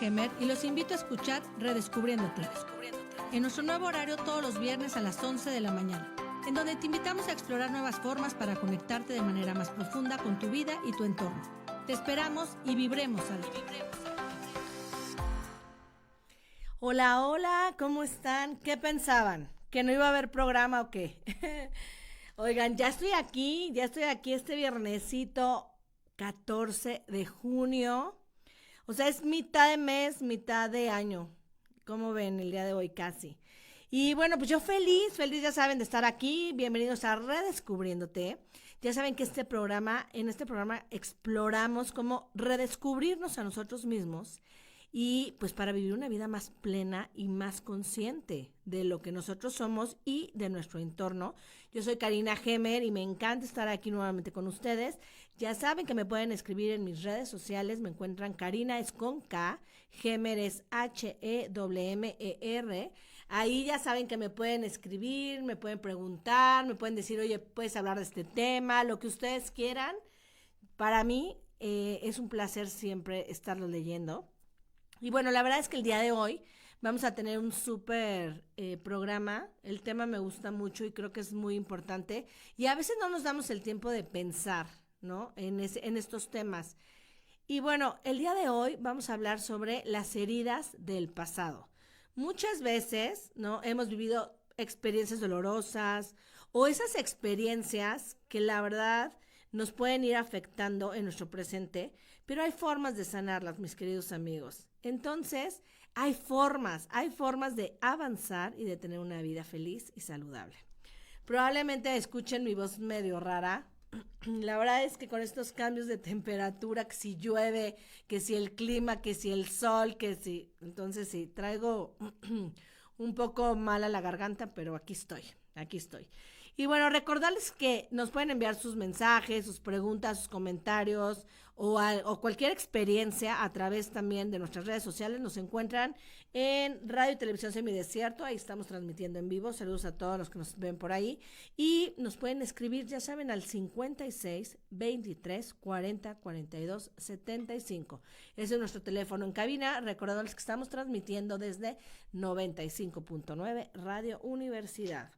Gemer y los invito a escuchar Redescubriéndote. En nuestro nuevo horario todos los viernes a las 11 de la mañana, en donde te invitamos a explorar nuevas formas para conectarte de manera más profunda con tu vida y tu entorno. Te esperamos y vibremos alto. Hola, hola, ¿cómo están? ¿Qué pensaban? ¿Que no iba a haber programa o qué? Oigan, ya estoy aquí este viernesito 14 de junio. O sea, es mitad de mes, mitad de año. ¿Cómo ven el día de hoy casi? Y bueno, pues yo feliz, ya saben, de estar aquí. Bienvenidos a Redescubriéndote. Ya saben que en este programa exploramos cómo redescubrirnos a nosotros mismos y pues para vivir una vida más plena y más consciente de lo que nosotros somos y de nuestro entorno. Yo soy Karina Gemer y me encanta estar aquí nuevamente con ustedes. Ya saben que me pueden escribir en mis redes sociales, me encuentran Karina es con K, Gemer es H-E-M-M-E-R. Ahí ya saben que me pueden escribir, me pueden preguntar, me pueden decir, oye, puedes hablar de este tema, lo que ustedes quieran. Para mí es un placer siempre estarlo leyendo. Y bueno, la verdad es que el día de hoy vamos a tener un súper programa. El tema me gusta mucho y creo que es muy importante. Y a veces no nos damos el tiempo de pensar, ¿no? En estos temas. Y bueno, el día de hoy vamos a hablar sobre las heridas del pasado. Muchas veces, ¿no? Hemos vivido experiencias dolorosas o esas experiencias que la verdad nos pueden ir afectando en nuestro presente, pero hay formas de sanarlas, mis queridos amigos. Entonces, hay formas de avanzar y de tener una vida feliz y saludable. Probablemente escuchen mi voz medio rara. La verdad es que con estos cambios de temperatura, que si llueve, que si el clima, que si el sol, que si... Entonces sí, traigo un poco mala la garganta, pero aquí estoy. Y bueno, recordarles que nos pueden enviar sus mensajes, sus preguntas, sus comentarios o cualquier experiencia a través también de nuestras redes sociales. Nos encuentran en Radio y Televisión Semidesierto, ahí estamos transmitiendo en vivo. Saludos a todos los que nos ven por ahí. Y nos pueden escribir, ya saben, al 56 23 40 42 75. Ese es nuestro teléfono en cabina. Recordándoles que estamos transmitiendo desde 95.9 Radio Universidad.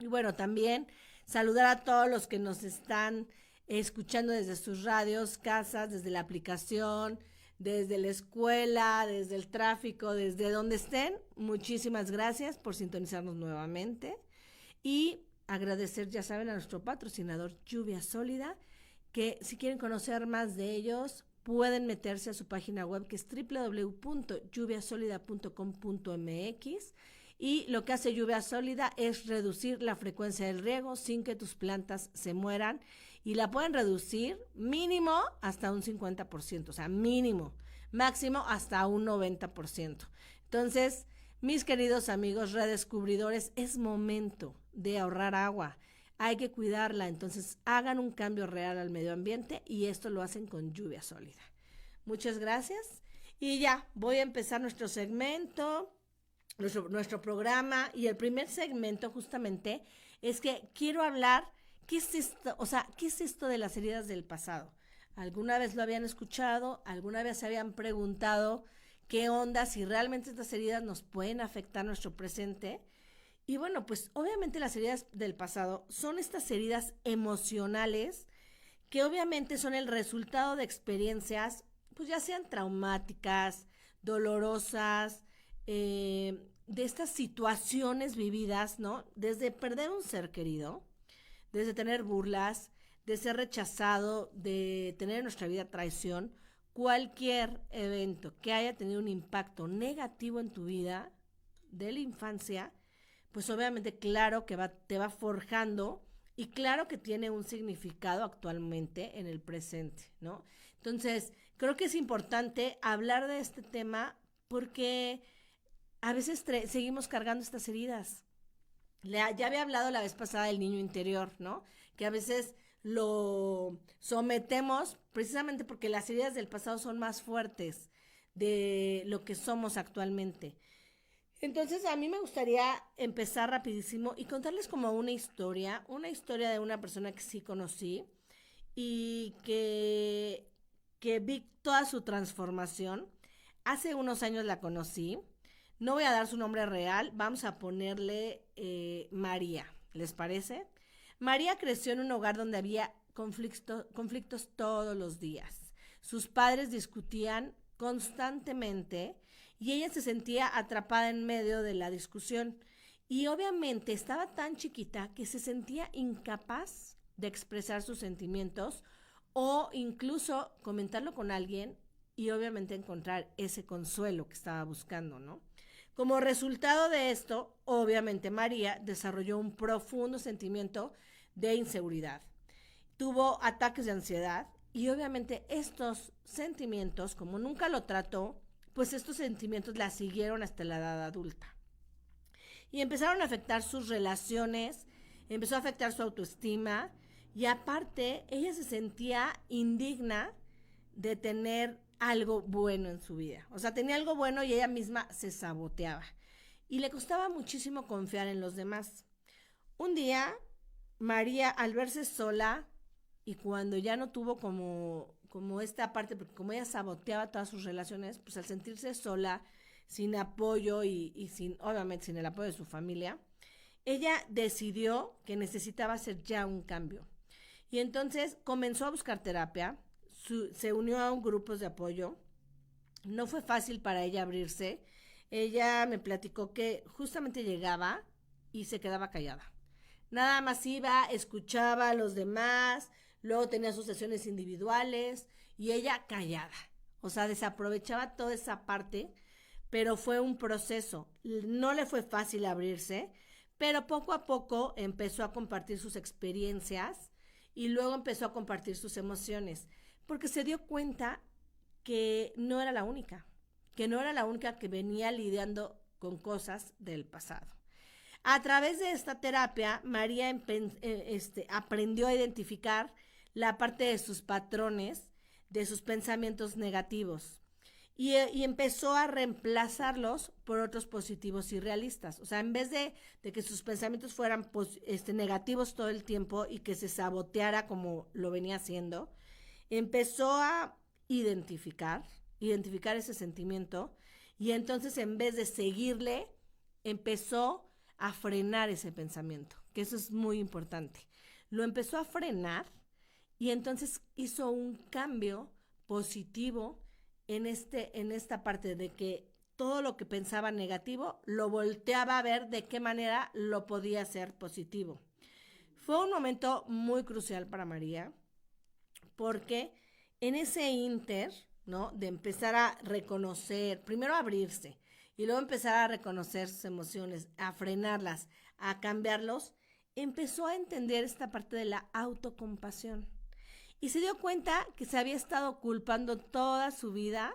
Y bueno, también saludar a todos los que nos están escuchando desde sus radios, casas, desde la aplicación, desde la escuela, desde el tráfico, desde donde estén. Muchísimas gracias por sintonizarnos nuevamente. Y agradecer, ya saben, a nuestro patrocinador Lluvia Sólida, que si quieren conocer más de ellos, pueden meterse a su página web, que es www.lluviasolida.com.mx. Y lo que hace Lluvia Sólida es reducir la frecuencia del riego sin que tus plantas se mueran. Y la pueden reducir mínimo hasta un 50%, o sea, mínimo. Máximo hasta un 90%. Entonces, mis queridos amigos redescubridores, es momento de ahorrar agua. Hay que cuidarla, entonces hagan un cambio real al medio ambiente y esto lo hacen con Lluvia Sólida. Muchas gracias. Y ya, voy a empezar nuestro segmento. Nuestro programa, y el primer segmento justamente es que quiero hablar qué es esto, o sea, qué es esto de las heridas del pasado. ¿Alguna vez lo habían escuchado? ¿Alguna vez se habían preguntado qué onda, si realmente estas heridas nos pueden afectar nuestro presente? Y bueno, pues obviamente las heridas del pasado son estas heridas emocionales que obviamente son el resultado de experiencias, pues ya sean traumáticas, dolorosas, de estas situaciones vividas, ¿no? Desde perder un ser querido, desde tener burlas, de ser rechazado, de tener en nuestra vida traición, cualquier evento que haya tenido un impacto negativo en tu vida de la infancia, pues obviamente claro que te va forjando y claro que tiene un significado actualmente en el presente, ¿no? Entonces, creo que es importante hablar de este tema porque a veces seguimos cargando estas heridas. Ya había hablado la vez pasada del niño interior, ¿no? Que a veces lo sometemos precisamente porque las heridas del pasado son más fuertes de lo que somos actualmente. Entonces a mí me gustaría empezar rapidísimo y contarles como una historia de una persona que sí conocí y que vi toda su transformación Hace unos años la conocí. No voy a dar su nombre real, vamos a ponerle María, ¿les parece? María creció en un hogar donde había conflictos todos los días. Sus padres discutían constantemente y ella se sentía atrapada en medio de la discusión. Y obviamente estaba tan chiquita que se sentía incapaz de expresar sus sentimientos o incluso comentarlo con alguien y obviamente encontrar ese consuelo que estaba buscando, ¿no? Como resultado de esto, obviamente María desarrolló un profundo sentimiento de inseguridad. Tuvo ataques de ansiedad y obviamente estos sentimientos, como nunca lo trató, pues estos sentimientos la siguieron hasta la edad adulta. Y empezaron a afectar sus relaciones, empezó a afectar su autoestima y aparte ella se sentía indigna de tener algo bueno en su vida. O sea, tenía algo bueno y ella misma se saboteaba. Y le costaba muchísimo confiar en los demás. Un día, María, al verse sola y cuando ya no tuvo como esta parte, porque como ella saboteaba todas sus relaciones, pues al sentirse sola, sin apoyo y sin, obviamente, sin el apoyo de su familia, ella decidió que necesitaba hacer ya un cambio. Y entonces comenzó a buscar terapia, se unió a un grupo de apoyo. No fue fácil para ella abrirse. Ella me platicó que justamente llegaba y se quedaba callada. Nada más iba, escuchaba a los demás, luego tenía sus sesiones individuales y ella callada. O sea, desaprovechaba toda esa parte, pero fue un proceso. No le fue fácil abrirse, pero poco a poco empezó a compartir sus experiencias y luego empezó a compartir sus emociones, porque se dio cuenta que no era la única, que venía lidiando con cosas del pasado. A través de esta terapia, María aprendió a identificar la parte de sus patrones, de sus pensamientos negativos y empezó a reemplazarlos por otros positivos y realistas. O sea, en vez de que sus pensamientos fueran negativos todo el tiempo y que se saboteara como lo venía haciendo, empezó a identificar ese sentimiento y entonces en vez de seguirle, empezó a frenar ese pensamiento, que eso es muy importante. Lo empezó a frenar y entonces hizo un cambio positivo en esta parte de que todo lo que pensaba negativo lo volteaba a ver de qué manera lo podía hacer positivo. Fue un momento muy crucial para María porque en ese inter, ¿no? De empezar a reconocer, primero a abrirse y luego empezar a reconocer sus emociones, a frenarlas, a cambiarlos, empezó a entender esta parte de la autocompasión. Y se dio cuenta que se había estado culpando toda su vida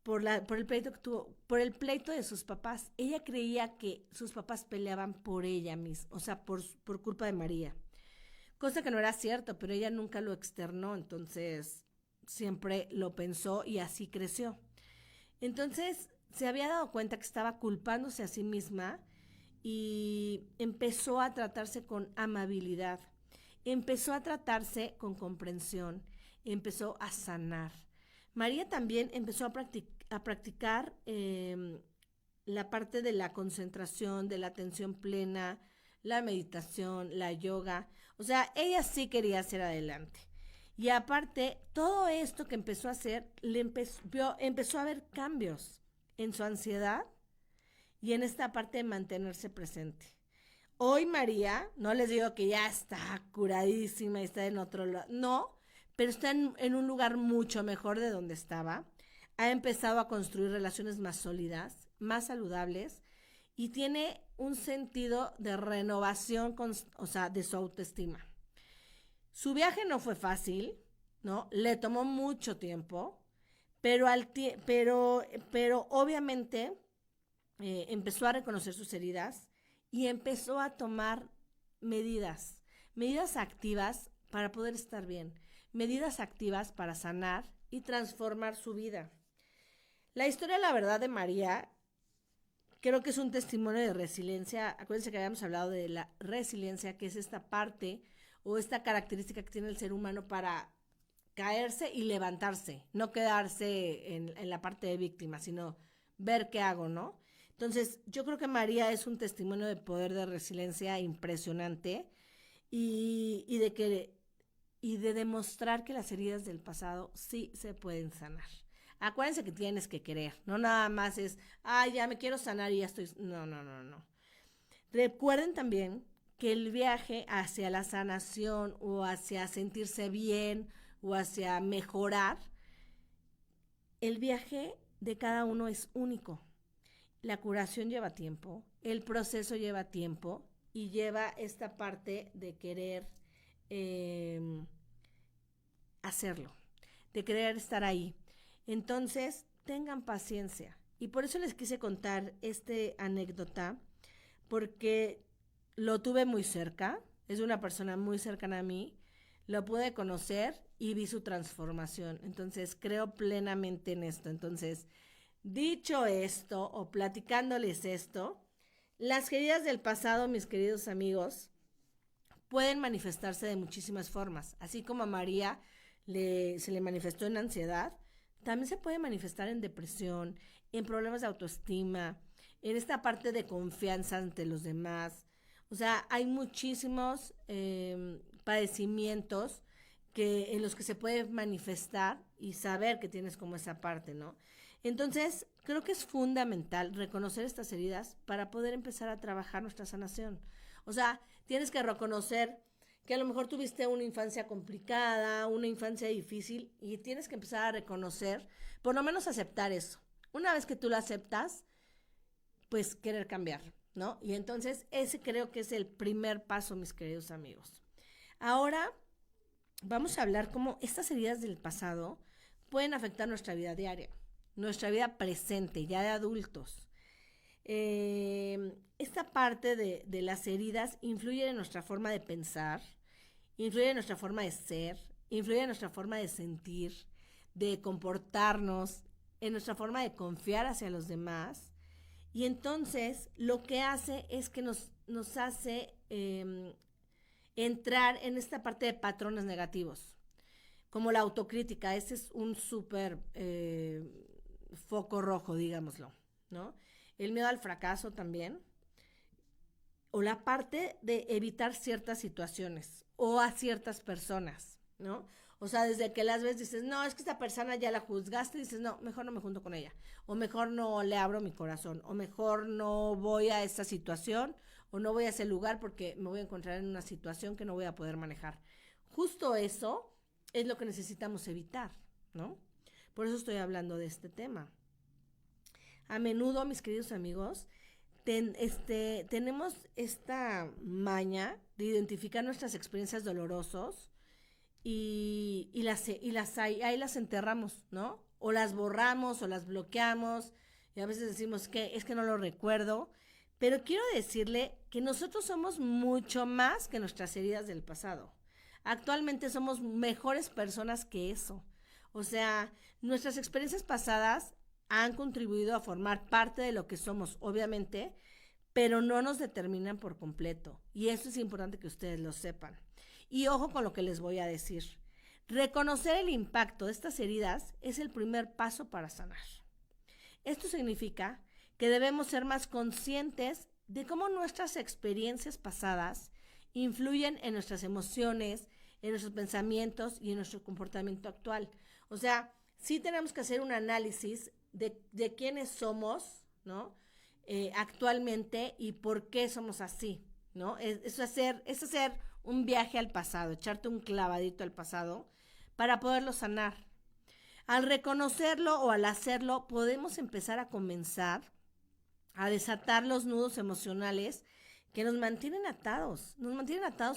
por el pleito que tuvo, por el pleito de sus papás. Ella creía que sus papás peleaban por ella misma, o sea, por culpa de María. Cosa que no era cierto, pero ella nunca lo externó, entonces siempre lo pensó y así creció. Entonces se había dado cuenta que estaba culpándose a sí misma y empezó a tratarse con amabilidad, empezó a tratarse con comprensión, empezó a sanar. María también empezó a practicar la parte de la concentración, de la atención plena, la meditación, la yoga. O sea, ella sí quería hacer adelante. Y aparte, todo esto que empezó a hacer, empezó a ver cambios en su ansiedad y en esta parte de mantenerse presente. Hoy María, no les digo que ya está curadísima y está en otro lado, no, pero está en un lugar mucho mejor de donde estaba. Ha empezado a construir relaciones más sólidas, más saludables y tiene un sentido de renovación, o sea, de su autoestima. Su viaje no fue fácil, ¿no? Le tomó mucho tiempo, pero, pero obviamente empezó a reconocer sus heridas y empezó a tomar medidas activas para poder estar bien, medidas activas para sanar y transformar su vida. La historia, la verdad, de María, creo que es un testimonio de resiliencia. Acuérdense que habíamos hablado de la resiliencia, que es esta parte o esta característica que tiene el ser humano para caerse y levantarse, no quedarse en la parte de víctima, sino ver qué hago, ¿no? Entonces, yo creo que María es un testimonio de poder de resiliencia impresionante y de que y de demostrar que las heridas del pasado sí se pueden sanar. Acuérdense que tienes que querer, no nada más es, ya me quiero sanar y ya estoy. No, no, no, no. Recuerden también que el viaje hacia la sanación o hacia sentirse bien o hacia mejorar, el viaje de cada uno es único. La curación lleva tiempo, el proceso lleva tiempo y lleva esta parte de querer hacerlo, de querer estar ahí. Entonces, tengan paciencia. Y por eso les quise contar esta anécdota, porque lo tuve muy cerca, es una persona muy cercana a mí, lo pude conocer y vi su transformación. Entonces, creo plenamente en esto. Entonces, dicho esto o platicándoles esto, las heridas del pasado, mis queridos amigos, pueden manifestarse de muchísimas formas. Así como a María se le manifestó en ansiedad, también se puede manifestar en depresión, en problemas de autoestima, en esta parte de confianza ante los demás. O sea, hay muchísimos padecimientos en los que se puede manifestar y saber que tienes como esa parte, ¿no? Entonces, creo que es fundamental reconocer estas heridas para poder empezar a trabajar nuestra sanación. O sea, tienes que reconocer que a lo mejor tuviste una infancia complicada, una infancia difícil y tienes que empezar a reconocer, por lo menos aceptar eso. Una vez que tú lo aceptas, pues querer cambiar, ¿no? Y entonces ese creo que es el primer paso, mis queridos amigos. Ahora vamos a hablar cómo estas heridas del pasado pueden afectar nuestra vida diaria, nuestra vida presente, ya de adultos. Esta parte de las heridas influye en nuestra forma de pensar, influye en nuestra forma de ser, influye en nuestra forma de sentir, de comportarnos, en nuestra forma de confiar hacia los demás. Y entonces lo que hace es que nos hace entrar en esta parte de patrones negativos, como la autocrítica. Este es un súper foco rojo, digámoslo, ¿no? El miedo al fracaso también, o la parte de evitar ciertas situaciones o a ciertas personas, ¿no? O sea, desde que las ves dices, no, es que esta persona ya la juzgaste, y dices, no, mejor no me junto con ella, o mejor no le abro mi corazón, o mejor no voy a esta situación, o no voy a ese lugar porque me voy a encontrar en una situación que no voy a poder manejar. Justo eso es lo que necesitamos evitar, ¿no? Por eso estoy hablando de este tema. A menudo, mis queridos amigos, tenemos esta maña de identificar nuestras experiencias dolorosas y ahí las enterramos, ¿no? O las borramos o las bloqueamos y a veces decimos que es que no lo recuerdo, pero quiero decirle que nosotros somos mucho más que nuestras heridas del pasado. Actualmente somos mejores personas que eso. O sea, nuestras experiencias pasadas han contribuido a formar parte de lo que somos, obviamente, pero no nos determinan por completo. Y eso es importante que ustedes lo sepan. Y ojo con lo que les voy a decir. Reconocer el impacto de estas heridas es el primer paso para sanar. Esto significa que debemos ser más conscientes de cómo nuestras experiencias pasadas influyen en nuestras emociones, en nuestros pensamientos y en nuestro comportamiento actual. O sea, sí tenemos que hacer un análisis de quiénes somos, ¿no? Actualmente y por qué somos así, ¿no? Es hacer un viaje al pasado, echarte un clavadito al pasado para poderlo sanar. Al reconocerlo o al hacerlo, podemos empezar a comenzar a desatar los nudos emocionales que nos mantienen atados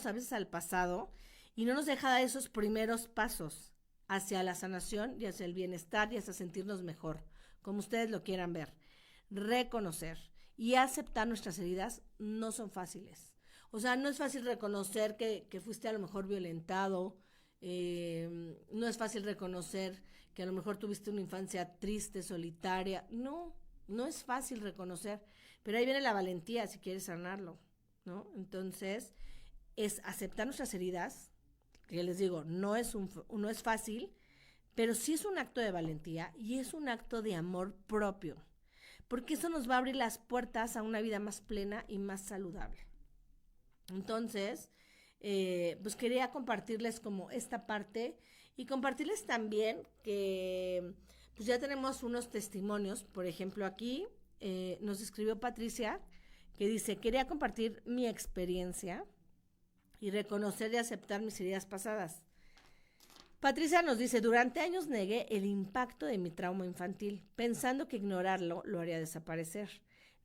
a veces al pasado y no nos deja dar esos primeros pasos hacia la sanación y hacia el bienestar y hacia sentirnos mejor, como ustedes lo quieran ver. Reconocer y aceptar nuestras heridas no son fáciles. O sea, no es fácil reconocer que fuiste a lo mejor violentado, no es fácil reconocer que a lo mejor tuviste una infancia triste, solitaria. No es fácil reconocer, pero ahí viene la valentía si quieres sanarlo, ¿no? Entonces, es aceptar nuestras heridas, que les digo, no es fácil, pero sí es un acto de valentía y es un acto de amor propio, porque eso nos va a abrir las puertas a una vida más plena y más saludable. Entonces, pues quería compartirles como esta parte y compartirles también que pues ya tenemos unos testimonios. Por ejemplo, aquí nos escribió Patricia que dice, quería compartir mi experiencia y reconocer y aceptar mis heridas pasadas. Patricia nos dice, durante años negué el impacto de mi trauma infantil, pensando que ignorarlo lo haría desaparecer.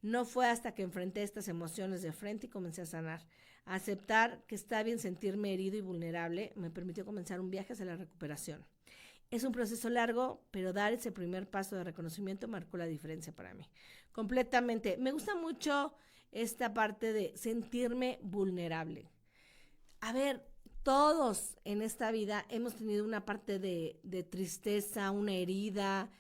No fue hasta que enfrenté estas emociones de frente y comencé a sanar. Aceptar que está bien sentirme herido y vulnerable me permitió comenzar un viaje hacia la recuperación. Es un proceso largo, pero dar ese primer paso de reconocimiento marcó la diferencia para mí. Completamente. Me gusta mucho esta parte de sentirme vulnerable. A ver, todos en esta vida hemos tenido una parte de tristeza, una herida,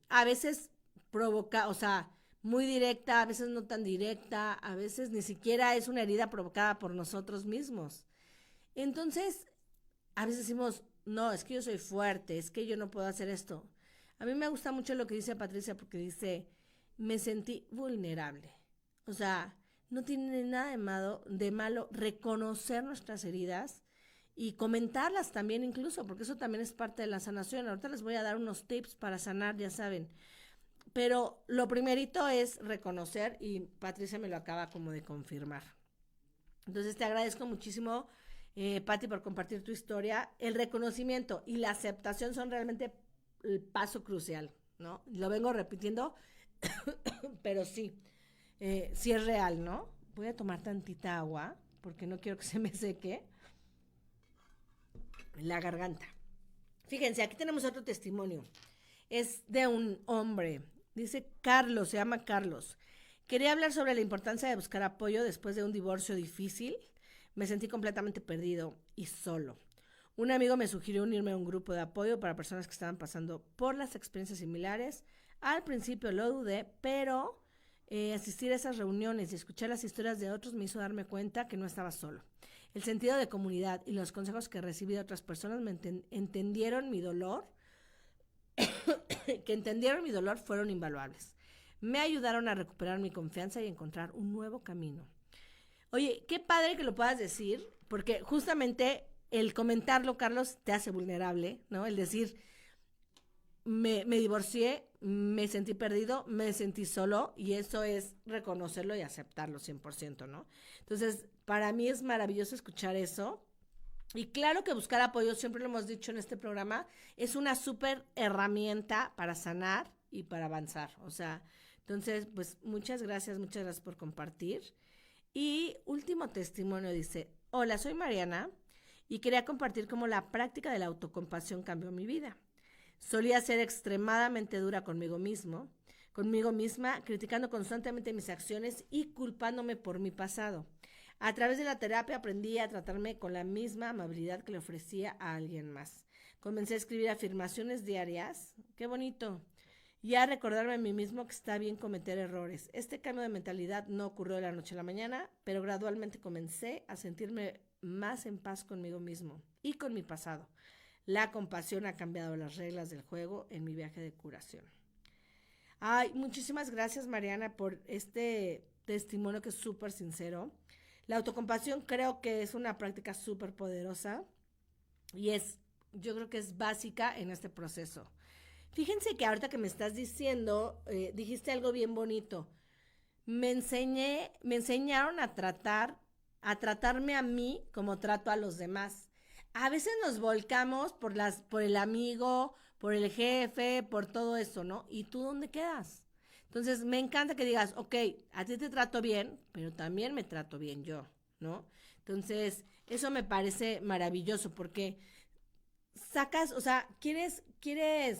a veces provoca, o sea, muy directa, a veces no tan directa, a veces ni siquiera es una herida provocada por nosotros mismos. Entonces, a veces decimos, no, es que yo soy fuerte, es que yo no puedo hacer esto. A mí me gusta mucho lo que dice Patricia porque dice, me sentí vulnerable. O sea, no tiene nada de malo reconocer nuestras heridas y comentarlas también incluso, porque eso también es parte de la sanación. Ahorita les voy a dar unos tips para sanar, ya saben. Pero lo primerito es reconocer y Patricia me lo acaba como de confirmar. Entonces te agradezco muchísimo, Pati, por compartir tu historia. El reconocimiento y la aceptación son realmente el paso crucial, ¿no? Lo vengo repitiendo, pero sí. Sí es real, ¿no? Voy a tomar tantita agua porque no quiero que se me seque la garganta. Fíjense, aquí tenemos otro testimonio. Es de un hombre. Dice Carlos, se llama Carlos. Quería hablar sobre la importancia de buscar apoyo después de un divorcio difícil. Me sentí completamente perdido y solo. Un amigo me sugirió unirme a un grupo de apoyo para personas que estaban pasando por las experiencias similares. Al principio lo dudé, pero asistir a esas reuniones y escuchar las historias de otros me hizo darme cuenta que no estaba solo. El sentido de comunidad y los consejos que recibí de otras personas me entendieron mi dolor, que entendieron mi dolor fueron invaluables. Me ayudaron a recuperar mi confianza y encontrar un nuevo camino. Oye, qué padre que lo puedas decir, porque justamente el comentarlo, Carlos, te hace vulnerable, ¿no? El decir, me divorcié, me sentí perdido, me sentí solo y eso es reconocerlo y aceptarlo 100%, ¿no? Entonces, para mí es maravilloso escuchar eso. Y claro que buscar apoyo, siempre lo hemos dicho en este programa, es una súper herramienta para sanar y para avanzar. O sea, entonces, pues muchas gracias por compartir. Y último testimonio dice, hola, soy Mariana y quería compartir cómo la práctica de la autocompasión cambió mi vida. Solía ser extremadamente dura conmigo misma, criticando constantemente mis acciones y culpándome por mi pasado. A través de la terapia aprendí a tratarme con la misma amabilidad que le ofrecía a alguien más. Comencé a escribir afirmaciones diarias, qué bonito, y a recordarme a mí mismo que está bien cometer errores. Este cambio de mentalidad no ocurrió de la noche a la mañana, pero gradualmente comencé a sentirme más en paz conmigo mismo y con mi pasado. La compasión ha cambiado las reglas del juego en mi viaje de curación. Ay, muchísimas gracias, Mariana, por este testimonio que es súper sincero. La autocompasión creo que es una práctica súper poderosa y yo creo que es básica en este proceso. Fíjense que ahorita que me estás diciendo, dijiste algo bien bonito. Me enseñaron a tratarme a mí como trato a los demás. A veces nos volcamos por el amigo, por el jefe, por todo eso, ¿no? ¿Y tú dónde quedas? Entonces, me encanta que digas, ok, a ti te trato bien, pero también me trato bien yo, ¿no? Entonces, eso me parece maravilloso porque sacas, o sea, quieres que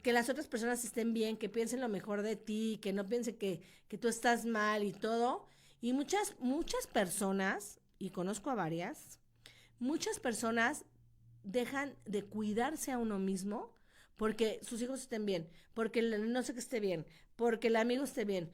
las otras personas estén bien, que piensen lo mejor de ti, que no piensen que tú estás mal y todo. Y muchas personas, y conozco a varias, muchas personas dejan de cuidarse a uno mismo porque sus hijos estén bien, porque no sé qué esté bien, porque el amigo esté bien,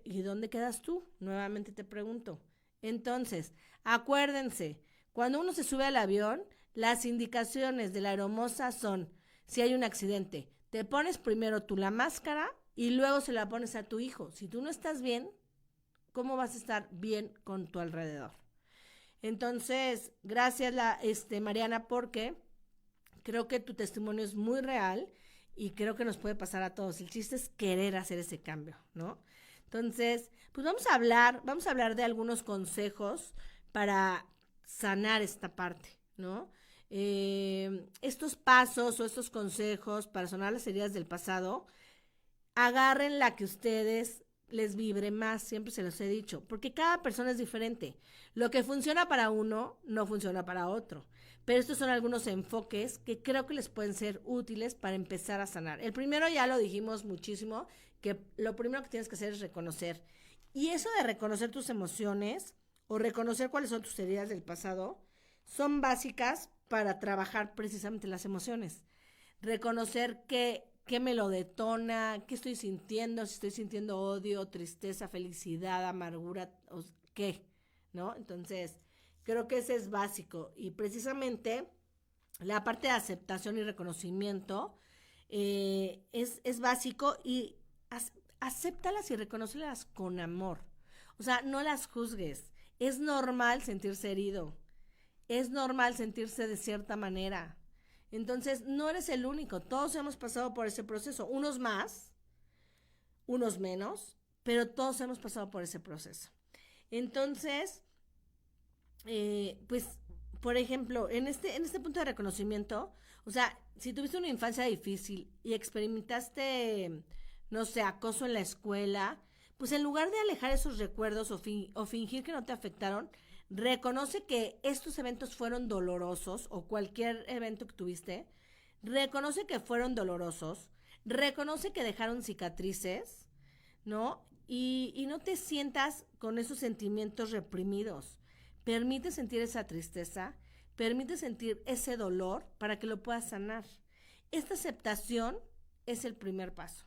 ¿y dónde quedas tú? Nuevamente te pregunto. Entonces, acuérdense, Cuando uno se sube al avión, las indicaciones de la aeromoza son, si hay un accidente, te pones primero tú la máscara y luego se la pones a tu hijo. Si tú no estás bien, ¿cómo vas a estar bien con tu alrededor? Entonces, gracias Mariana, porque creo que tu testimonio es muy real y creo que nos puede pasar a todos. El chiste es querer hacer ese cambio, ¿no? Entonces, pues vamos a hablar de algunos consejos para sanar esta parte, ¿no? Estos pasos o estos consejos para sanar las heridas del pasado, agarren la que ustedes les vibre más, siempre se los he dicho, porque cada persona es diferente. Lo que funciona para uno no funciona para otro. Pero estos son algunos enfoques que creo que les pueden ser útiles para empezar a sanar. El primero ya lo dijimos muchísimo, que lo primero que tienes que hacer es reconocer. Y eso de reconocer tus emociones o reconocer cuáles son tus heridas del pasado son básicas para trabajar precisamente las emociones. Reconocer qué me lo detona, qué estoy sintiendo, si estoy sintiendo odio, tristeza, felicidad, amargura, qué, ¿no? Entonces, creo que ese es básico. Y precisamente la parte de aceptación y reconocimiento es básico y acéptalas y reconócelas con amor. O sea, no las juzgues. Es normal sentirse herido. Es normal sentirse de cierta manera. Entonces, no eres el único. Todos hemos pasado por ese proceso. Unos más, unos menos, pero todos hemos pasado por ese proceso. Entonces, pues, por ejemplo, en este punto de reconocimiento, o sea, si tuviste una infancia difícil y experimentaste, no sé, acoso en la escuela, pues en lugar de alejar esos recuerdos o fingir que no te afectaron, reconoce que estos eventos fueron dolorosos o cualquier evento que tuviste, reconoce que fueron dolorosos, reconoce que dejaron cicatrices, ¿no? Y no te sientas con esos sentimientos reprimidos. Permite sentir esa tristeza, permite sentir ese dolor para que lo puedas sanar. Esta aceptación es el primer paso,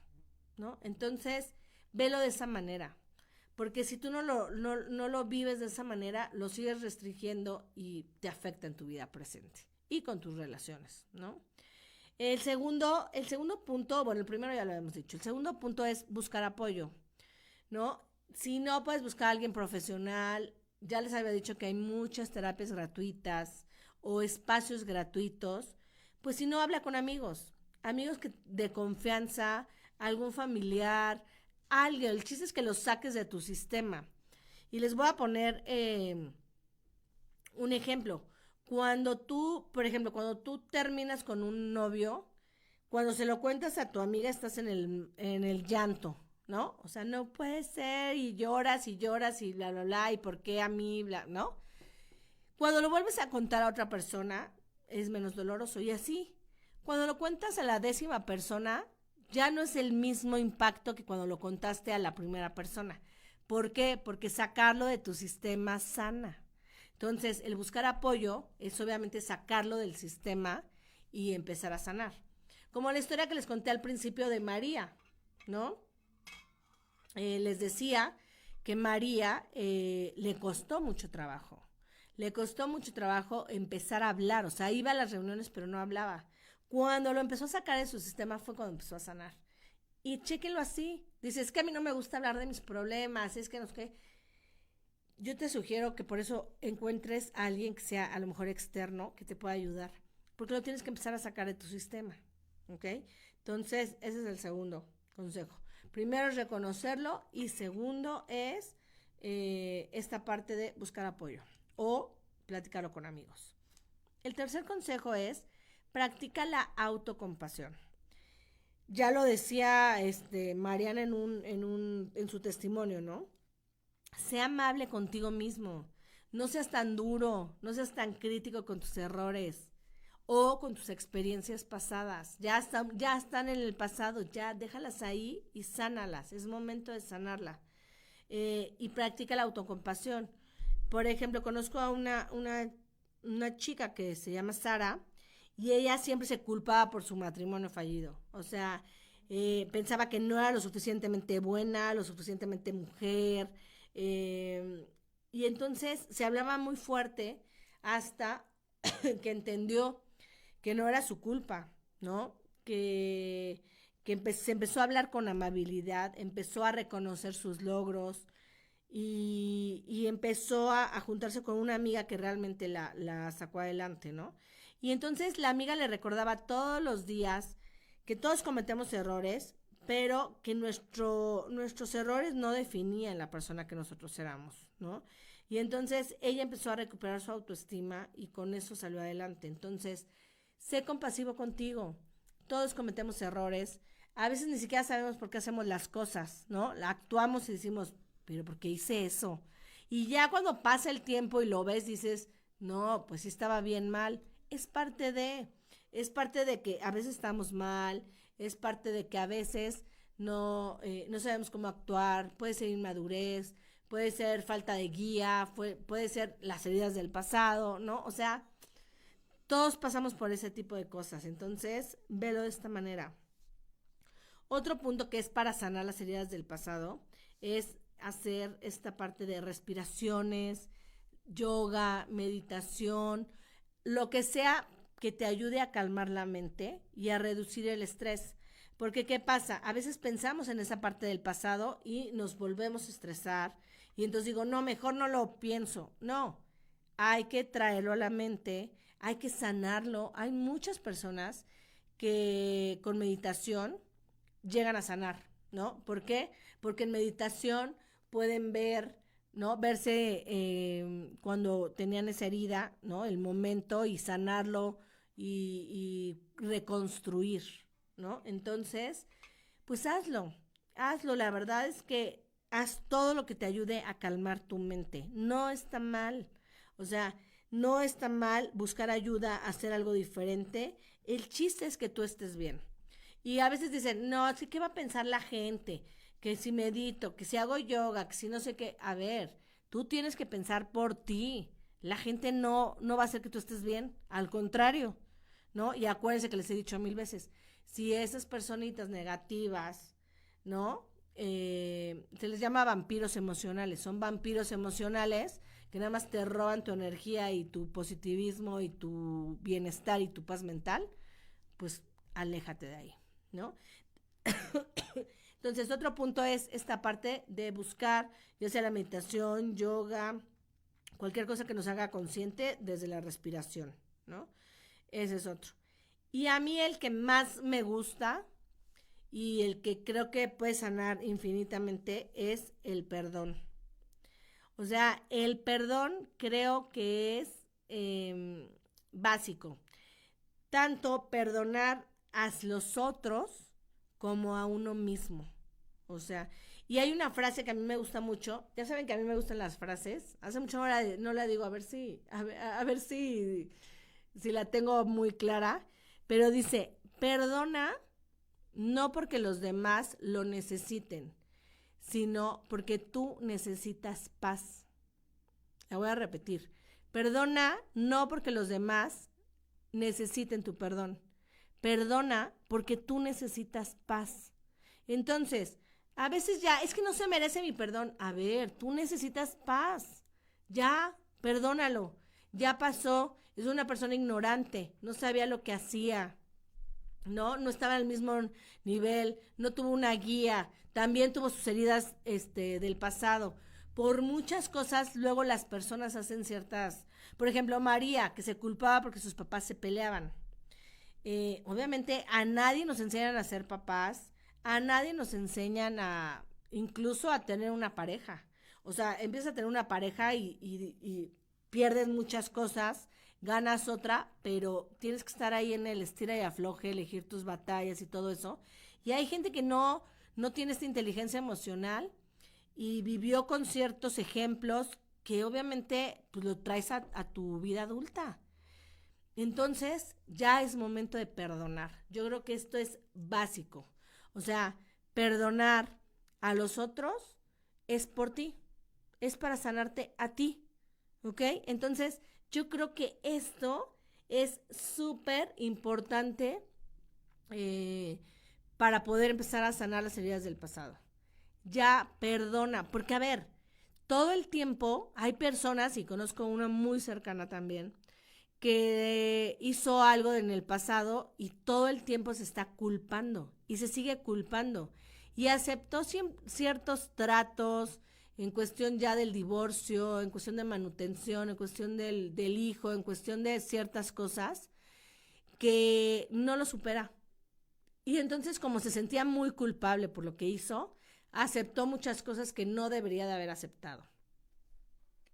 ¿no? Entonces, velo de esa manera. Porque si tú no lo vives de esa manera, lo sigues restringiendo y te afecta en tu vida presente y con tus relaciones, ¿no? El segundo punto, bueno, el primero ya lo habíamos dicho. El segundo punto es buscar apoyo, ¿no? Si no, puedes buscar a alguien profesional. Ya les había dicho que hay muchas terapias gratuitas o espacios gratuitos. Pues si no, habla con amigos de confianza, algún familiar, alguien. El chiste es que los saques de tu sistema. Y les voy a poner un ejemplo. Por ejemplo, cuando tú terminas con un novio, cuando se lo cuentas a tu amiga, estás en el llanto, ¿no? O sea, no puede ser, y lloras y bla, bla, bla, y por qué a mí, bla, ¿no? Cuando lo vuelves a contar a otra persona, es menos doloroso. Y así, cuando lo cuentas a la 10ª persona, ya no es el mismo impacto que cuando lo contaste a la primera persona. ¿Por qué? Porque sacarlo de tu sistema sana. Entonces, el buscar apoyo es obviamente sacarlo del sistema y empezar a sanar. Como la historia que les conté al principio de María, ¿no? Les decía que María le costó mucho trabajo. Le costó mucho trabajo empezar a hablar. O sea, iba a las reuniones pero no hablaba. Cuando lo empezó a sacar de su sistema fue cuando empezó a sanar. Y chéquenlo así. Dice, es que a mí no me gusta hablar de mis problemas, es que no sé qué. Yo te sugiero que por eso encuentres a alguien que sea a lo mejor externo, que te pueda ayudar. Porque lo tienes que empezar a sacar de tu sistema. ¿Ok? Entonces, ese es el segundo consejo. Primero es reconocerlo y segundo es esta parte de buscar apoyo o platicarlo con amigos. El tercer consejo es practica la autocompasión. Ya lo decía Mariana en su testimonio, ¿no? Sea amable contigo mismo. No seas tan duro, no seas tan crítico con tus errores o con tus experiencias pasadas. Ya están en el pasado, ya déjalas ahí y sánalas. Es momento de sanarla. Y practica la autocompasión. Por ejemplo, conozco a una chica que se llama Sara y ella siempre se culpaba por su matrimonio fallido. O sea, pensaba que no era lo suficientemente buena, lo suficientemente mujer. Y entonces se hablaba muy fuerte hasta que entendió que no era su culpa, ¿no? Que se empezó a hablar con amabilidad, empezó a reconocer sus logros y empezó a juntarse con una amiga que realmente la sacó adelante, ¿no? Y entonces la amiga le recordaba todos los días que todos cometemos errores, pero que nuestros errores no definían la persona que nosotros éramos, ¿no? Y entonces ella empezó a recuperar su autoestima y con eso salió adelante. Entonces, sé compasivo contigo. Todos cometemos errores. A veces ni siquiera sabemos por qué hacemos las cosas, ¿no? Actuamos y decimos, pero ¿por qué hice eso? Y ya cuando pasa el tiempo y lo ves, dices, no, pues sí estaba bien mal. Es parte de que a veces estamos mal, es parte de que a veces no sabemos cómo actuar, puede ser inmadurez, puede ser falta de guía, puede ser las heridas del pasado, ¿no? O sea, todos pasamos por ese tipo de cosas, entonces velo de esta manera. Otro punto que es para sanar las heridas del pasado es hacer esta parte de respiraciones, yoga, meditación, lo que sea que te ayude a calmar la mente y a reducir el estrés. Porque ¿qué pasa? A veces pensamos en esa parte del pasado y nos volvemos a estresar. Y entonces digo, no, mejor no lo pienso. No, hay que traerlo a la mente, hay que sanarlo. Hay muchas personas que con meditación llegan a sanar, ¿no? ¿Por qué? Porque en meditación pueden ver, ¿no? Verse cuando tenían esa herida, ¿no? El momento y sanarlo y reconstruir, ¿no? Entonces, pues hazlo. La verdad es que haz todo lo que te ayude a calmar tu mente. No está mal. O sea, no está mal buscar ayuda, hacer algo diferente. El chiste es que tú estés bien. Y a veces dicen, no, así que va a pensar la gente, que si medito, que si hago yoga, que si no sé qué. A ver, tú tienes que pensar por ti. La gente no va a hacer que tú estés bien, al contrario, ¿no? Y acuérdense que les he dicho 1000 veces, si esas personitas negativas, ¿no? Se les llama vampiros emocionales, son vampiros emocionales que nada más te roban tu energía y tu positivismo y tu bienestar y tu paz mental, pues aléjate de ahí, ¿no? Entonces, otro punto es esta parte de buscar, ya sea la meditación, yoga, cualquier cosa que nos haga consciente desde la respiración, ¿no? Ese es otro. Y a mí el que más me gusta y el que creo que puede sanar infinitamente es el perdón. O sea, el perdón creo que es básico. Tanto perdonar a los otros como a uno mismo. O sea, y hay una frase que a mí me gusta mucho. Ya saben que a mí me gustan las frases. Hace mucho no la digo, a ver si la tengo muy clara. Pero dice, perdona no porque los demás lo necesiten, sino porque tú necesitas paz. La voy a repetir. Perdona no porque los demás necesiten tu perdón. Perdona porque tú necesitas paz. Entonces, a veces ya, es que no se merece mi perdón. A ver, tú necesitas paz. Ya, perdónalo. Ya pasó. Es una persona ignorante. No sabía lo que hacía. No estaba al mismo nivel. No tuvo una guía. También tuvo sus heridas del pasado. Por muchas cosas, luego las personas hacen ciertas. Por ejemplo, María, que se culpaba porque sus papás se peleaban. Obviamente a nadie nos enseñan a ser papás, a nadie nos enseñan a incluso a tener una pareja. O sea, empiezas a tener una pareja y pierdes muchas cosas, ganas otra, pero tienes que estar ahí en el estira y afloje, elegir tus batallas y todo eso. Y hay gente que no tiene esta inteligencia emocional y vivió con ciertos ejemplos que obviamente pues, lo traes a tu vida adulta. Entonces, ya es momento de perdonar. Yo creo que esto es básico. O sea, perdonar a los otros es por ti. Es para sanarte a ti. ¿Ok? Entonces, yo creo que esto es súper importante eh, para poder empezar a sanar las heridas del pasado. Ya perdona. Porque, a ver, todo el tiempo hay personas, y conozco una muy cercana también, que hizo algo en el pasado y todo el tiempo se está culpando y se sigue culpando y aceptó ciertos tratos en cuestión ya del divorcio, en cuestión de manutención, en cuestión del hijo, en cuestión de ciertas cosas que no lo supera. Y entonces, como se sentía muy culpable por lo que hizo, aceptó muchas cosas que no debería de haber aceptado.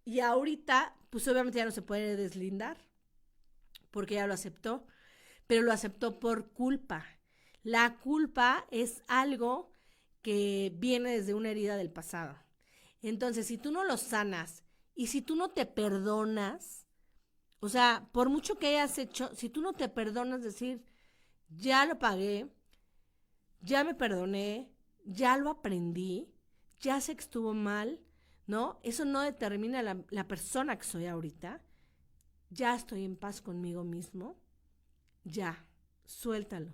Y ahorita, pues obviamente ya no se puede deslindar, porque ya lo aceptó, pero lo aceptó por culpa. La culpa es algo que viene desde una herida del pasado. Entonces, si tú no lo sanas y si tú no te perdonas, o sea, por mucho que hayas hecho, si tú no te perdonas, decir, ya lo pagué, ya me perdoné, ya lo aprendí, ya sé que estuvo mal, ¿no? Eso no determina la persona que soy ahorita. Ya estoy en paz conmigo mismo. Ya, suéltalo.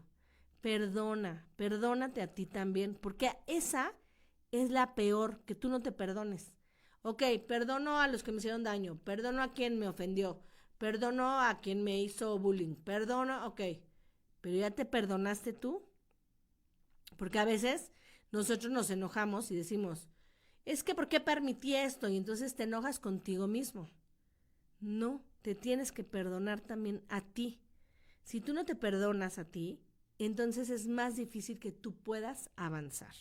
Perdónate a ti también, porque esa es la peor, que tú no te perdones. Ok, perdono a los que me hicieron daño, perdono a quien me ofendió, perdono a quien me hizo bullying, perdono, ok, pero ya te perdonaste tú, porque a veces nosotros nos enojamos y decimos, es que ¿por qué permití esto? Y entonces te enojas contigo mismo. No, te tienes que perdonar también a ti. Si tú no te perdonas a ti, entonces es más difícil que tú puedas avanzar.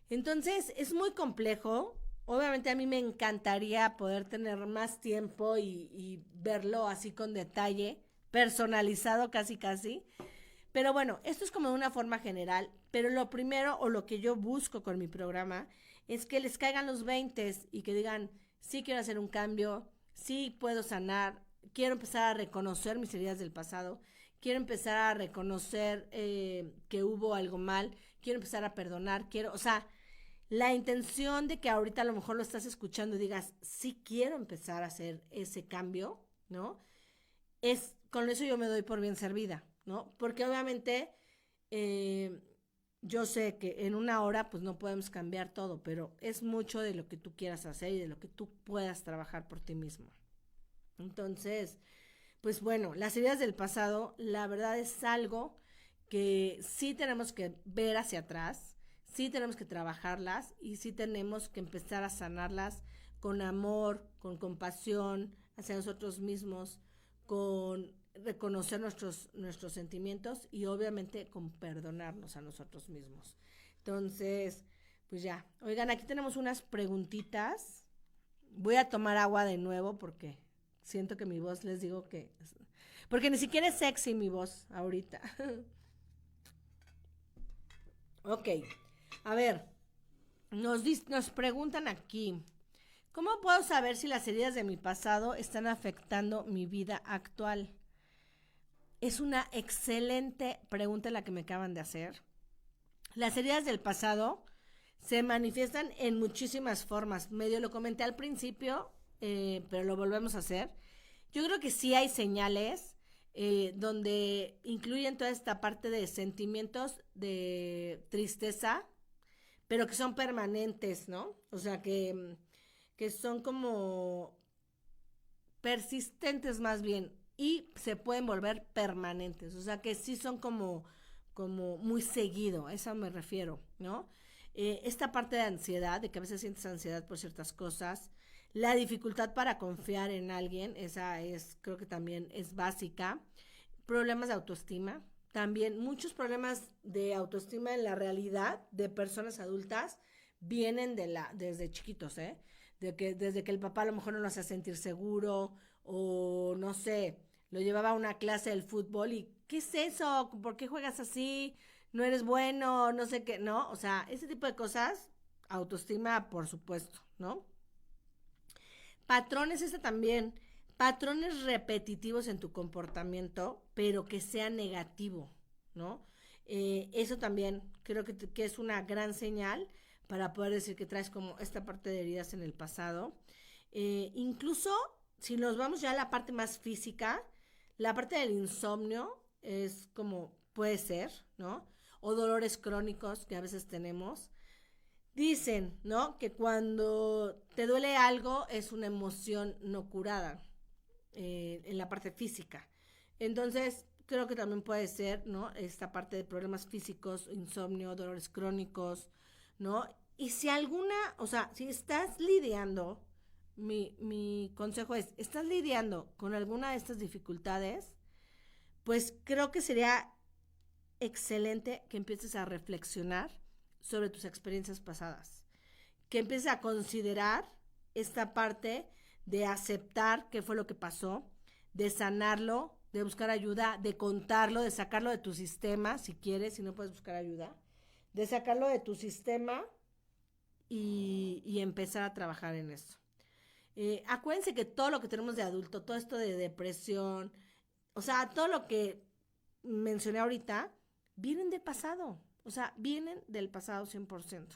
Entonces es muy complejo. Obviamente a mí me encantaría poder tener más tiempo y verlo así con detalle, personalizado casi casi. Pero bueno, esto es como de una forma general. Pero lo primero o lo que yo busco con mi programa es que les caigan los 20 y que digan, sí quiero hacer un cambio, sí puedo sanar, quiero empezar a reconocer mis heridas del pasado, quiero empezar a reconocer que hubo algo mal, quiero empezar a perdonar, o sea, la intención de que ahorita a lo mejor lo estás escuchando y digas, sí quiero empezar a hacer ese cambio, ¿no? Con eso yo me doy por bien servida, ¿no? Porque obviamente eh, yo sé que en una hora pues no podemos cambiar todo, pero es mucho de lo que tú quieras hacer y de lo que tú puedas trabajar por ti mismo. Entonces, pues bueno, las heridas del pasado, la verdad es algo que sí tenemos que ver hacia atrás, sí tenemos que trabajarlas y sí tenemos que empezar a sanarlas con amor, con compasión hacia nosotros mismos, con reconocer nuestros sentimientos y obviamente con perdonarnos a nosotros mismos. Entonces, pues ya, oigan, aquí tenemos unas preguntitas. Voy a tomar agua de nuevo porque siento que mi voz, les digo que... Porque ni siquiera es sexy mi voz ahorita. Ok, a ver, nos preguntan aquí, ¿cómo puedo saber si las heridas de mi pasado están afectando mi vida actual? Es una excelente pregunta la que me acaban de hacer. Las heridas del pasado se manifiestan en muchísimas formas. Medio lo comenté al principio, pero lo volvemos a hacer. Yo creo que sí hay señales donde incluyen toda esta parte de sentimientos de tristeza, pero que son permanentes, ¿no? O sea, que son como persistentes más bien y se pueden volver permanentes. O sea, que sí son como muy seguido, a eso me refiero, ¿no? Esta parte de ansiedad, de que a veces sientes ansiedad por ciertas cosas, la dificultad para confiar en alguien, esa es, creo que también es básica. Problemas de autoestima, también muchos problemas de autoestima en la realidad de personas adultas vienen desde chiquitos, ¿eh? Desde que el papá a lo mejor no lo hacía sentir seguro o no sé, lo llevaba a una clase del fútbol y ¿qué es eso? ¿Por qué juegas así? No eres bueno, no sé qué, ¿no? O sea, ese tipo de cosas, autoestima, por supuesto, ¿no? Patrones, ese también. Patrones repetitivos en tu comportamiento, pero que sea negativo, ¿no? Eso también creo que es una gran señal para poder decir que traes como esta parte de heridas en el pasado. Incluso si nos vamos ya a la parte más física, la parte del insomnio es como puede ser, ¿no? O dolores crónicos que a veces tenemos. Dicen, ¿no? Que cuando te duele algo es una emoción no curada en la parte física. Entonces, creo que también puede ser, ¿no? Esta parte de problemas físicos, insomnio, dolores crónicos, ¿no? Y si alguna, o sea, si estás lidiando, mi consejo es, estás lidiando con alguna de estas dificultades, pues creo que sería excelente que empieces a reflexionar sobre tus experiencias pasadas, que empieces a considerar esta parte de aceptar qué fue lo que pasó, de sanarlo, de buscar ayuda, de contarlo, de sacarlo de tu sistema, si quieres, si no puedes buscar ayuda, de sacarlo de tu sistema y empezar a trabajar en eso. Acuérdense que todo lo que tenemos de adulto, todo esto de depresión, o sea, todo lo que mencioné ahorita, vienen del pasado. O sea, vienen del pasado 100%.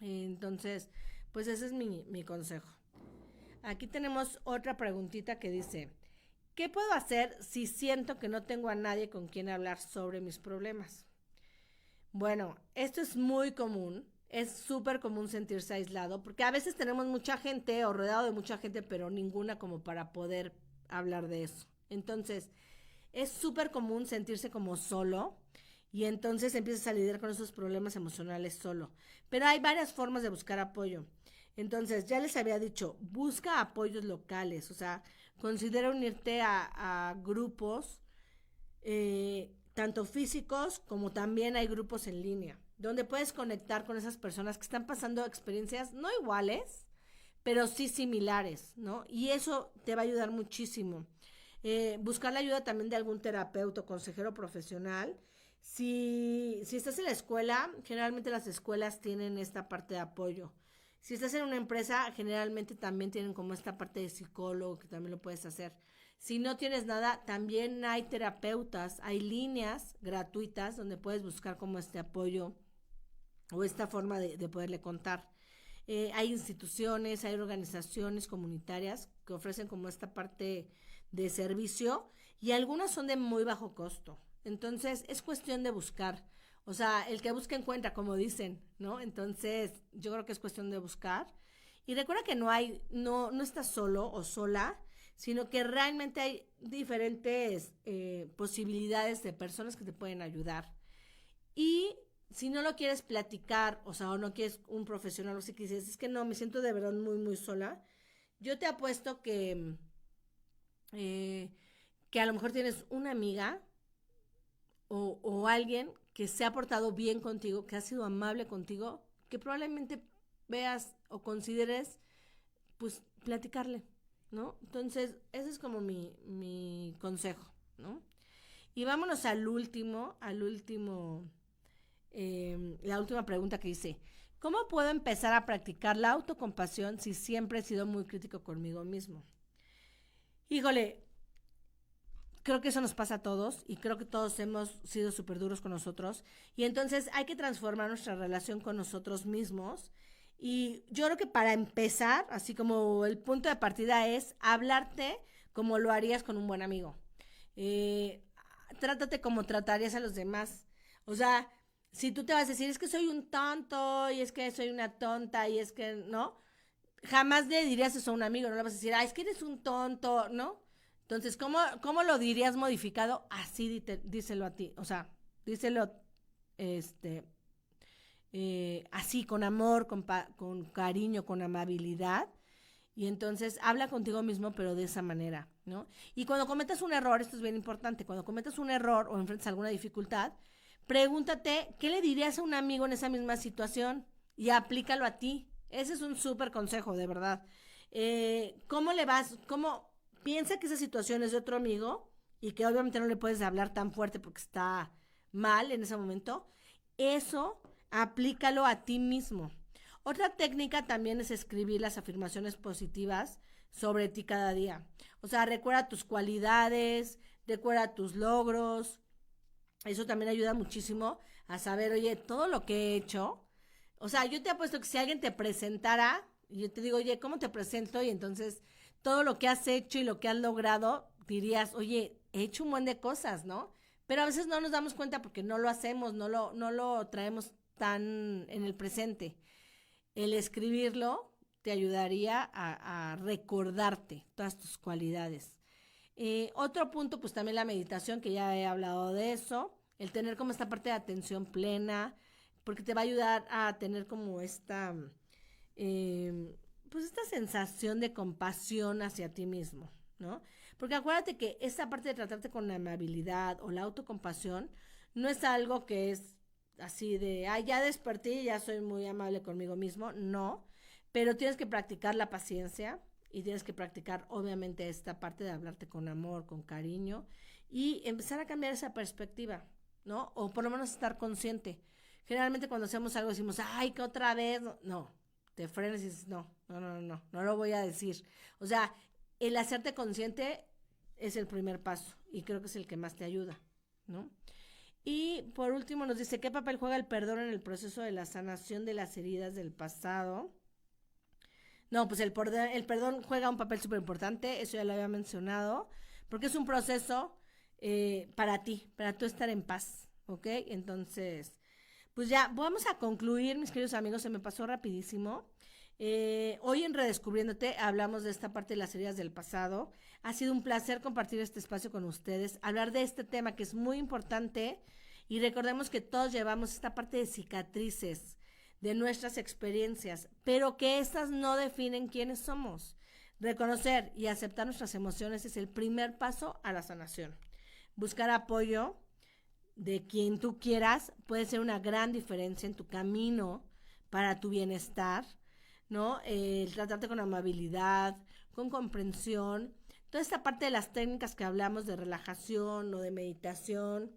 Entonces, pues ese es mi consejo. Aquí tenemos otra preguntita que dice, ¿qué puedo hacer si siento que no tengo a nadie con quien hablar sobre mis problemas? Bueno, esto es muy común. Es súper común sentirse aislado porque a veces tenemos mucha gente o rodeado de mucha gente, pero ninguna como para poder hablar de eso. Entonces, es súper común sentirse como solo y entonces empiezas a lidiar con esos problemas emocionales solo. Pero hay varias formas de buscar apoyo. Entonces, ya les había dicho, busca apoyos locales, o sea, considera unirte a grupos, tanto físicos como también hay grupos en línea, donde puedes conectar con esas personas que están pasando experiencias no iguales, pero sí similares, ¿no? Y eso te va a ayudar muchísimo. Buscar la ayuda también de algún terapeuta o consejero profesional. Si estás en la escuela, generalmente las escuelas tienen esta parte de apoyo. Si estás en una empresa, generalmente también tienen como esta parte de psicólogo que también lo puedes hacer. Si no tienes nada, también hay terapeutas, hay líneas gratuitas donde puedes buscar como este apoyo o esta forma de poderle contar. Hay instituciones, hay organizaciones comunitarias que ofrecen como esta parte de servicio y algunas son de muy bajo costo. Entonces es cuestión de buscar. O sea, el que busca encuentra, como dicen, ¿no? Entonces yo creo que es cuestión de buscar. Y recuerda que no estás solo o sola, sino que realmente hay diferentes posibilidades de personas que te pueden ayudar. Y si no lo quieres platicar, o sea, o no quieres un profesional, o si dices, es que no, me siento de verdad muy, muy sola, yo te apuesto eh, que a lo mejor tienes una amiga o alguien que se ha portado bien contigo, que ha sido amable contigo, que probablemente veas o consideres, pues, platicarle, ¿no? Entonces, ese es como mi consejo, ¿no? Y vámonos la última pregunta que hice. ¿Cómo puedo empezar a practicar la autocompasión si siempre he sido muy crítico conmigo mismo? Híjole, creo que eso nos pasa a todos y creo que todos hemos sido súper duros con nosotros y entonces hay que transformar nuestra relación con nosotros mismos y yo creo que para empezar, así como el punto de partida es hablarte como lo harías con un buen amigo. Eh, Trátate como tratarías a los demás. O sea, si tú te vas a decir, es que soy un tonto y es que soy una tonta y es que, ¿no? Jamás le dirías eso a un amigo, no le vas a decir, es que eres un tonto, ¿no? Entonces, ¿cómo lo dirías modificado? Así díselo a ti, o sea, díselo este, así, con amor, con cariño, con amabilidad. Y entonces habla contigo mismo, pero de esa manera, ¿no? Y cuando cometas un error, esto es bien importante, cuando cometas un error o enfrentas alguna dificultad, pregúntate qué le dirías a un amigo en esa misma situación y aplícalo a ti. Ese es un súper consejo, de verdad. ¿Cómo le vas? ¿Cómo piensa que esa situación es de otro amigo y que obviamente no le puedes hablar tan fuerte porque está mal en ese momento? Eso aplícalo a ti mismo. Otra técnica también es escribir las afirmaciones positivas sobre ti cada día. O sea, recuerda tus cualidades, recuerda tus logros. Eso también ayuda muchísimo a saber, oye, todo lo que he hecho. O sea, yo te apuesto que si alguien te presentara, y yo te digo, oye, ¿cómo te presento? Y entonces todo lo que has hecho y lo que has logrado, dirías, oye, he hecho un buen de cosas, ¿no? Pero a veces no nos damos cuenta porque no lo hacemos, no lo traemos tan en el presente. El escribirlo te ayudaría a recordarte todas tus cualidades. Otro punto, pues también la meditación, que ya he hablado de eso, el tener como esta parte de atención plena, porque te va a ayudar a tener como pues esta sensación de compasión hacia ti mismo, ¿no? Porque acuérdate que esta parte de tratarte con la amabilidad o la autocompasión no es algo que es así de, ay, ya desperté y ya soy muy amable conmigo mismo, no, pero tienes que practicar la paciencia y tienes que practicar obviamente esta parte de hablarte con amor, con cariño y empezar a cambiar esa perspectiva, ¿no? O por lo menos estar consciente. Generalmente cuando hacemos algo decimos, ay, que otra vez, no, te frenas y dices, no lo voy a decir. O sea, el hacerte consciente es el primer paso y creo que es el que más te ayuda, ¿no? Y por último nos dice, ¿qué papel juega el perdón en el proceso de la sanación de las heridas del pasado? No, pues el perdón juega un papel súper importante, eso ya lo había mencionado, porque es un proceso para ti, para tú estar en paz, ¿ok? Entonces, pues ya, vamos a concluir, mis queridos amigos, se me pasó rapidísimo. Hoy en Redescubriéndote hablamos de esta parte de las heridas del pasado. Ha sido un placer compartir este espacio con ustedes, hablar de este tema que es muy importante y recordemos que todos llevamos esta parte de cicatrices de nuestras experiencias, pero que estas no definen quiénes somos. Reconocer y aceptar nuestras emociones es el primer paso a la sanación. Buscar apoyo de quien tú quieras puede ser una gran diferencia en tu camino para tu bienestar, ¿no? Tratarte con amabilidad, con comprensión, toda esta parte de las técnicas que hablamos de relajación o de meditación,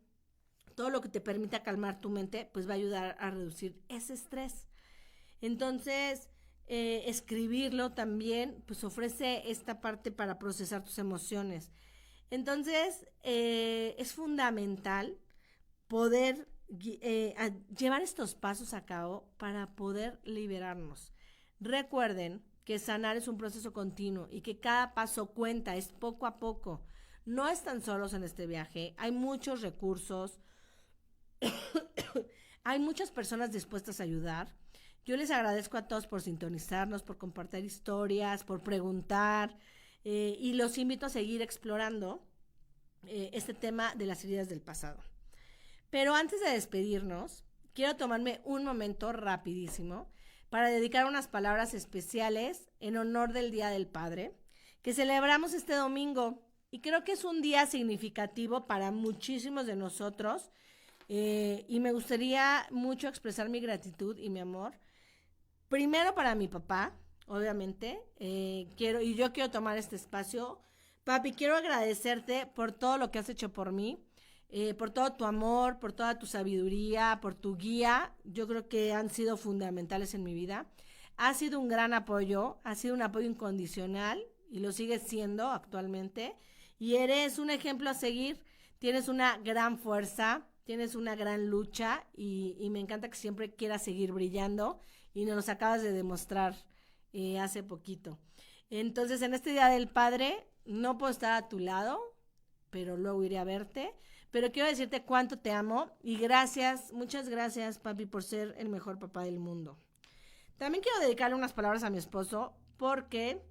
todo lo que te permita calmar tu mente, pues va a ayudar a reducir ese estrés. Entonces, escribirlo también, pues ofrece esta parte para procesar tus emociones. Entonces, es fundamental poder llevar estos pasos a cabo para poder liberarnos. Recuerden que sanar es un proceso continuo y que cada paso cuenta, es poco a poco. No están solos en este viaje, hay muchos recursos, hay muchas personas dispuestas a ayudar. Yo les agradezco a todos por sintonizarnos, por compartir historias, por preguntar y los invito a seguir explorando este tema de las heridas del pasado. Pero antes de despedirnos, quiero tomarme un momento rapidísimo para dedicar unas palabras especiales en honor del Día del Padre, que celebramos este domingo. Y creo que es un día significativo para muchísimos de nosotros. Y me gustaría mucho expresar mi gratitud y mi amor. Primero para mi papá, obviamente. Yo quiero tomar este espacio. Papi, quiero agradecerte por todo lo que has hecho por mí. Por todo tu amor, por toda tu sabiduría, por tu guía. Yo creo que han sido fundamentales en mi vida. Ha sido un gran apoyo, ha sido un apoyo incondicional y lo sigues siendo actualmente. Y eres un ejemplo a seguir. Tienes una gran fuerza, tienes una gran lucha y me encanta que siempre quieras seguir brillando y nos lo acabas de demostrar hace poquito. Entonces, en este Día del Padre no puedo estar a tu lado, pero luego iré a verte. Pero quiero decirte cuánto te amo y gracias, muchas gracias, papi, por ser el mejor papá del mundo. También quiero dedicarle unas palabras a mi esposo porque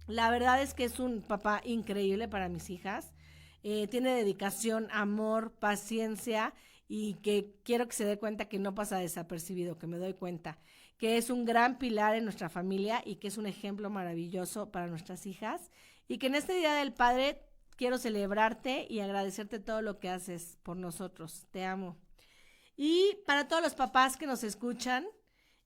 la verdad es que es un papá increíble para mis hijas. Tiene dedicación, amor, paciencia y que quiero que se dé cuenta que no pasa desapercibido, que me doy cuenta, que es un gran pilar en nuestra familia y que es un ejemplo maravilloso para nuestras hijas y que en este Día del Padre quiero celebrarte y agradecerte todo lo que haces por nosotros. Te amo. Y para todos los papás que nos escuchan,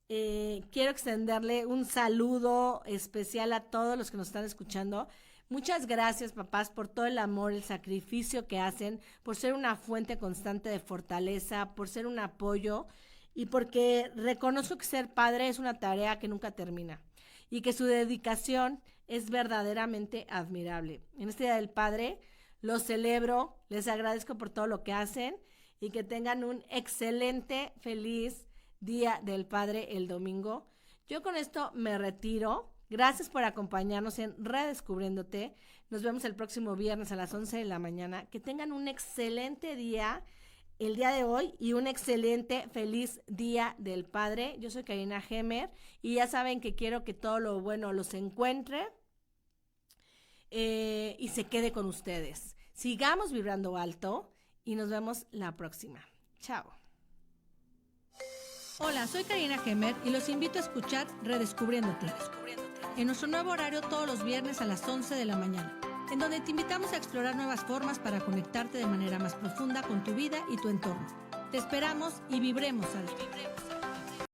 quiero extenderle un saludo especial a todos los que nos están escuchando. Muchas gracias, papás, por todo el amor, el sacrificio que hacen, por ser una fuente constante de fortaleza, por ser un apoyo y porque reconozco que ser padre es una tarea que nunca termina y que su dedicación es verdaderamente admirable. En este Día del Padre los celebro, les agradezco por todo lo que hacen y que tengan un excelente, feliz Día del Padre el domingo. Yo con esto me retiro. Gracias por acompañarnos en Redescubriéndote. Nos vemos el próximo viernes a las 11 de la mañana. Que tengan un excelente día el día de hoy y un excelente, feliz Día del Padre. Yo soy Karina Gemer y ya saben que quiero que todo lo bueno los encuentre y se quede con ustedes. Sigamos vibrando alto y nos vemos la próxima. Chao. Hola, soy Karina Gemer y los invito a escuchar Redescubriéndote. En nuestro nuevo horario todos los viernes a las 11 de la mañana, en donde te invitamos a explorar nuevas formas para conectarte de manera más profunda con tu vida y tu entorno. Te esperamos y vibremos alto.